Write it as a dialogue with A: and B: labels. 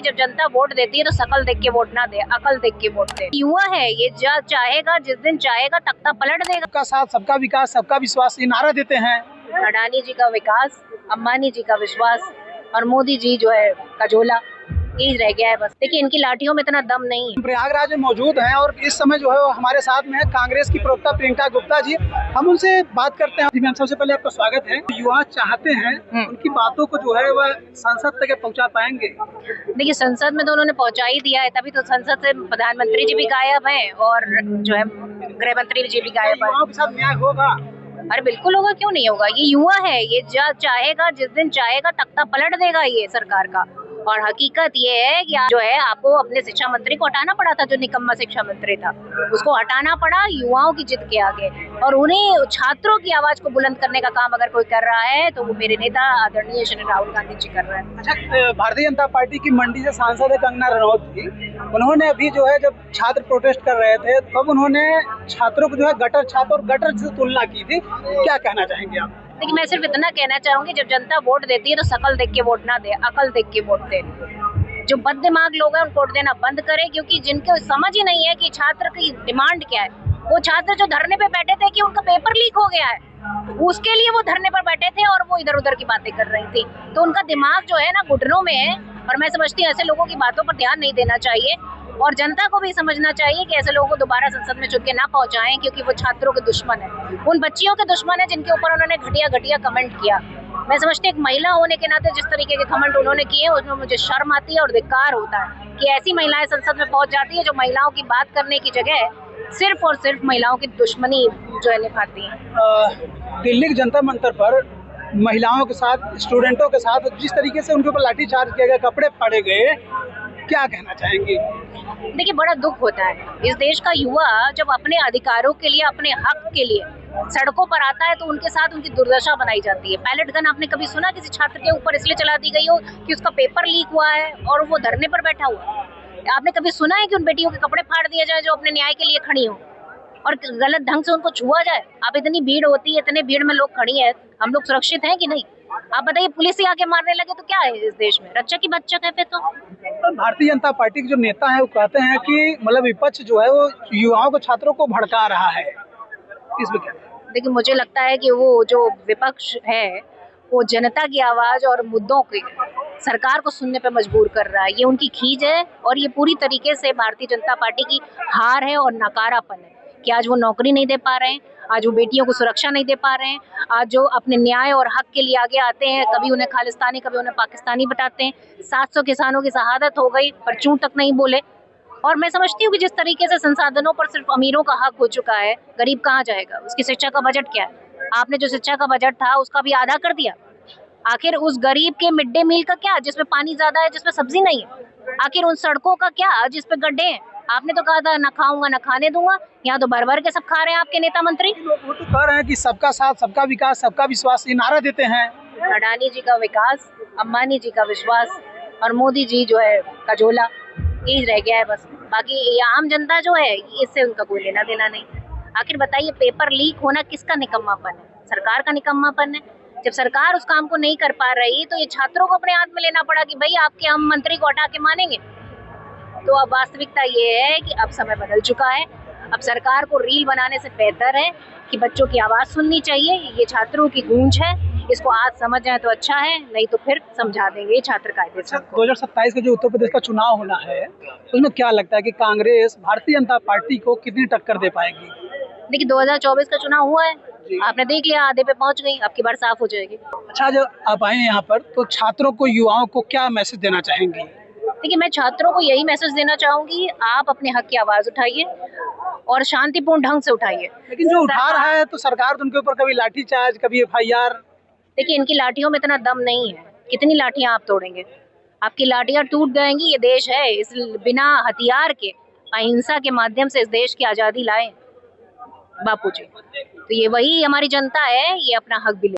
A: जब जनता वोट देती है तो शकल देख के वोट ना दे, अकल देख के वोट दे। युवा है ये, चाहेगा जिस दिन चाहेगा तख्ता पलट देगा।
B: सबका साथ, सबका विकास, सबका विश्वास, ये नारा देते हैं।
A: अडानी जी का विकास, अंबानी जी का विश्वास और मोदी जी जो है कजोला, यही रह गया है बस। देखिए इनकी लाठियों में इतना दम नहीं है।
B: प्रयागराज में मौजूद हैं और इस समय जो है वो हमारे साथ में है कांग्रेस की प्रवक्ता प्रियंका गुप्ता जी। हम उनसे बात करते हैं। मैम, सबसे पहले आपका स्वागत है। युवा चाहते हैं उनकी बातों को जो है वह संसद तक पहुंचा पाएंगे।
A: देखिए संसद में तो उन्होंने पहुंचा ही दिया है, तभी तो संसद से प्रधानमंत्री जी भी गायब हैं और जो है गृह मंत्री जी भी गायब है।
B: युवाओं के साथ न्याय होगा?
A: अरे बिल्कुल होगा, क्यों नहीं होगा। ये युवा है, ये चाहेगा जिस दिन चाहेगा तख्ता पलट देगा ये सरकार का। और हकीकत ये है कि जो है आपको अपने शिक्षा मंत्री को हटाना पड़ा था, जो निकम्मा शिक्षा मंत्री था उसको हटाना पड़ा युवाओं की जिद के आगे। और उन्हें छात्रों की आवाज को बुलंद करने का काम अगर कोई कर रहा है तो वो मेरे नेता आदरणीय श्री राहुल गांधी जी कर रहे हैं।
B: अच्छा, भारतीय जनता पार्टी की मंडी से सांसद है कंगना रनौत जी, उन्होंने अभी जो है जब छात्र प्रोटेस्ट कर रहे थे तब उन्होंने छात्रों को जो है गटर छाप और गटर से तुलना की थी। क्या कहना चाहेंगे आप?
A: देखिए मैं सिर्फ इतना कहना चाहूंगी, जब जनता वोट देती है तो शकल देख के वोट ना दे, अकल देख के वोट दे। जो बद दिमाग लोग हैं उनको वोट देना बंद करें, क्योंकि जिनको समझ ही नहीं है कि छात्र की डिमांड क्या है। वो छात्र जो धरने पे बैठे थे कि उनका पेपर लीक हो गया है, उसके लिए वो धरने पर बैठे थे और वो इधर उधर की बातें कर रही थी। तो उनका दिमाग जो है ना घुटनों में है। और मैं समझती हूँ ऐसे लोगों की बातों पर ध्यान नहीं देना चाहिए और जनता को भी समझना चाहिए कि ऐसे लोगों को दोबारा संसद में चुन के ना पहुंचाएं, क्योंकि वो छात्रों के दुश्मन है, उन बच्चियों के दुश्मन है जिनके ऊपर उन्होंने घटिया कमेंट किया। मैं समझती हूँ एक महिला होने के नाते जिस तरीके के कमेंट उन्होंने किए उसमें मुझे शर्म आती है और धिक्कार होता है कि ऐसी महिलाएं संसद में पहुंच जाती है जो महिलाओं की बात करने की जगह सिर्फ और सिर्फ महिलाओं की दुश्मनी जो है निभाती है।
B: दिल्ली के जंतर मंतर पर महिलाओं के साथ, स्टूडेंटों के साथ जिस तरीके से उनके ऊपर लाठीचार्ज किया गया, कपड़े फाड़े गए, क्या कहना चाहेंगे?
A: देखिए बड़ा दुख होता है। इस देश का युवा जब अपने अधिकारों के लिए, अपने हक के लिए सड़कों पर आता है तो उनके साथ उनकी दुर्दशा बनाई जाती है। पैलेट गन आपने कभी सुना किसी छात्र के ऊपर इसलिए चला दी गई हो कि उसका पेपर लीक हुआ है और वो धरने पर बैठा हुआ है? आपने कभी सुना है कि उन बेटियों के कपड़े फाड़ दिए जाए जो अपने न्याय के लिए खड़ी हो और गलत ढंग से उनको छुआ जाए? अब इतनी भीड़ होती है, इतने भीड़ में लोग खड़ी है, हम लोग सुरक्षित हैं कि नहीं? आप बताइए, पुलिस ही आके मारने लगे तो क्या है इस देश में? रक्षा की बच्चा कहते तो।
B: भारतीय जनता पार्टी के जो नेता हैं वो कहते हैं कि मतलब विपक्ष जो है वो युवाओं को, छात्रों को भड़का रहा है। इसमें क्या?
A: देखिए मुझे लगता है कि वो जो विपक्ष है वो जनता की आवाज और मुद्दों की सरकार को सुनने पे मजबूर कर रहा है। ये उनकी खींच है और ये पूरी तरीके से भारतीय जनता पार्टी की हार है और नकारापन है कि आज वो नौकरी नहीं दे पा रहे हैं, आज वो बेटियों को सुरक्षा नहीं दे पा रहे हैं, आज जो अपने न्याय और हक के लिए आगे आते हैं कभी उन्हें खालिस्तानी कभी उन्हें पाकिस्तानी बताते हैं। 700 किसानों की शहादत हो गई पर चूं तक नहीं बोले। और मैं समझती हूँ कि जिस तरीके से संसाधनों पर सिर्फ अमीरों का हक हो चुका है, गरीब कहाँ जाएगा? उसकी शिक्षा का बजट क्या है? आपने जो शिक्षा का बजट था उसका भी आधा कर दिया। आखिर उस गरीब के मिड डे मील का क्या जिसमें पानी ज्यादा है, जिसमें सब्जी नहीं है? आखिर उन सड़कों का क्या जिसपे गड्ढे हैं? आपने तो कहा था न खाऊंगा न खाने दूंगा, यहाँ तो भर भर के सब खा रहे हैं आपके नेता मंत्री।
B: वो तो कह रहे हैं कि सबका साथ, सबका विकास, सबका विश्वास, ये नारा देते हैं।
A: अडानी जी का विकास, अंबानी जी का विश्वास और मोदी जी जो है कजोला, यही रह गया है बस। बाकी ये आम जनता जो है इससे उनका कोई लेना देना नहीं। आखिर बताइए पेपर लीक होना किसका निकम्मापन है? सरकार का निकम्मापन है। जब सरकार उस काम को नहीं कर पा रही तो ये छात्रों को अपने हाथ में लेना पड़ा कि भाई आपके हम मंत्री को हटा के मानेंगे। तो अब वास्तविकता ये है कि अब समय बदल चुका है। अब सरकार को रील बनाने से बेहतर है कि बच्चों की आवाज सुननी चाहिए। ये छात्रों की गूंज है, इसको आज समझ जाए तो अच्छा है, नहीं तो फिर समझा देंगे छात्र कायदे से।
B: 2027 का जो उत्तर प्रदेश का चुनाव होना है उसमें क्या लगता है कि कांग्रेस भारतीय जनता पार्टी को कितनी टक्कर दे पाएगी?
A: देखिए 2024 का चुनाव हुआ है, आपने देख लिया, आधे पे पहुंच गई, अब की बार साफ हो जाएगी।
B: अच्छा, जब आप आए यहाँ पर तो छात्रों को, युवाओं को क्या मैसेज देना चाहेंगी?
A: देखिए मैं छात्रों को यही मैसेज देना चाहूंगी, आप अपने हक की आवाज उठाइए और शांतिपूर्ण ढंग से उठाइए।
B: लेकिन जो उठा रहा है तो सरकार तो उनके ऊपर कभी लाठीचार्ज, कभी FIR।
A: देखिए इनकी लाठियों में इतना दम नहीं है, कितनी लाठियां आप तोड़ेंगे? आपकी लाठियां टूट जाएंगी। ये देश है, इस बिना हथियार के अहिंसा के माध्यम से इस देश की आजादी लाए बापू जी। तो ये वही हमारी जनता है, ये अपना हक भी ले।